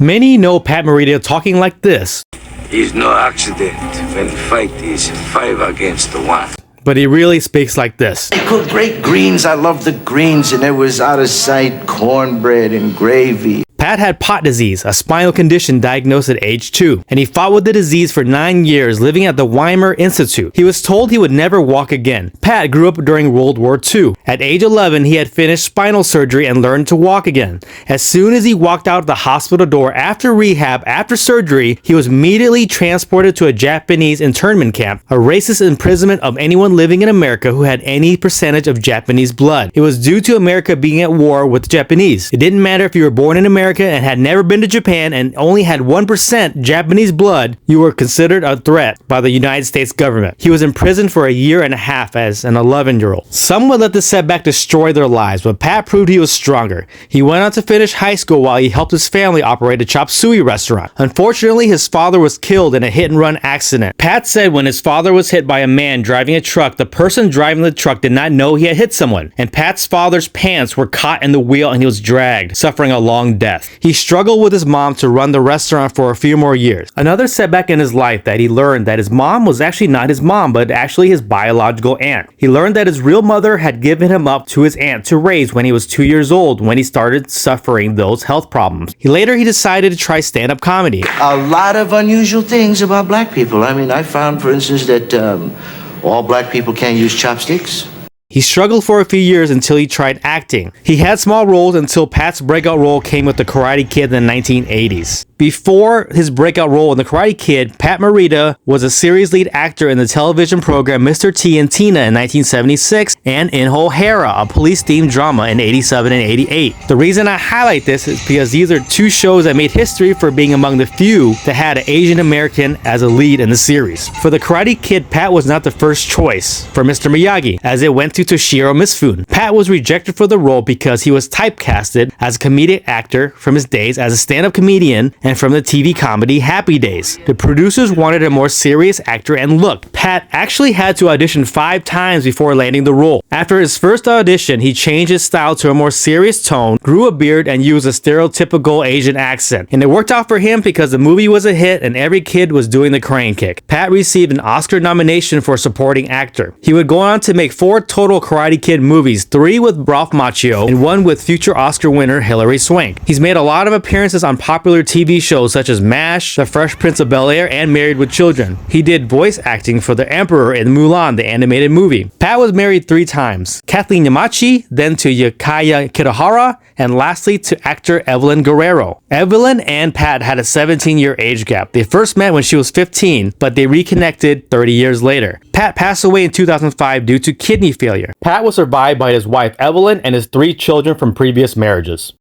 Many know Pat Morita talking like this, It's no accident when fight is 5 against 1. but he really speaks like this. They cook great greens. I love the greens, and it was out of sight cornbread and gravy. Pat had pot disease, a spinal condition diagnosed at age 2, and he fought with the disease for 9 years living at the Weimar Institute. He was told he would never walk again. Pat grew up during World War II. At age 11, he had finished spinal surgery and learned to walk again. As soon as he walked out the hospital door after rehab, after surgery, he was immediately transported to a Japanese internment camp, a racist imprisonment of anyone living in America who had any percentage of Japanese blood. It was due to America being at war with the Japanese. It didn't matter if you were born in America and had never been to Japan and only had 1% Japanese blood, you were considered a threat by the United States government. He was imprisoned for a year and a half as an 11-year-old. Some would let this setback destroy their lives, but Pat proved he was stronger. He went on to finish high school while he helped his family operate a chop suey restaurant. Unfortunately, his father was killed in a hit-and-run accident. Pat said when his father was hit by a man driving a truck, the person driving the truck did not know he had hit someone, and Pat's father's pants were caught in the wheel and he was dragged, suffering a long death. He struggled with his mom to run the restaurant for a few more years. Another setback in his life that he learned that his mom was actually not his mom, but actually his biological aunt. He learned that his real mother had given him up to his aunt to raise when he was 2 years old when he started suffering those health problems. He decided to try stand-up comedy. A lot of unusual things about black people. I mean, I found, for instance, that all black people can't use chopsticks. He struggled for a few years until he tried acting. He had small roles until Pat's breakout role came with The Karate Kid in the 1980s. Before his breakout role in The Karate Kid, Pat Morita was a series lead actor in the television program Mr. T and Tina in 1976 and in O'Hara, a police-themed drama in 87 and 88. The reason I highlight this is because these are two shows that made history for being among the few that had an Asian American as a lead in the series. For The Karate Kid, Pat was not the first choice for Mr. Miyagi, as it went to Toshiro Mifune. Pat was rejected for the role because he was typecasted as a comedic actor from his days as a stand-up comedian and from the TV comedy Happy Days. The producers wanted a more serious actor and look. Pat actually had to audition 5 times before landing the role. After his first audition, he changed his style to a more serious tone, grew a beard, and used a stereotypical Asian accent. And it worked out for him because the movie was a hit and every kid was doing the crane kick. Pat received an Oscar nomination for supporting actor. He would go on to make 4 total Karate Kid movies, 3 with Ralph Macchio and 1 with future Oscar winner Hilary Swank. He's made a lot of appearances on popular TV shows such as MASH, The Fresh Prince of Bel-Air, and Married with Children. He did voice acting for the Emperor in Mulan, the animated movie. Pat was married 3 times. Kathleen Yamachi, then to Yakaya Kitahara, and lastly to actor Evelyn Guerrero. Evelyn and Pat had a 17-year age gap. They first met when she was 15, but they reconnected 30 years later. Pat passed away in 2005 due to kidney failure. Pat was survived by his wife Evelyn and his 3 children from previous marriages.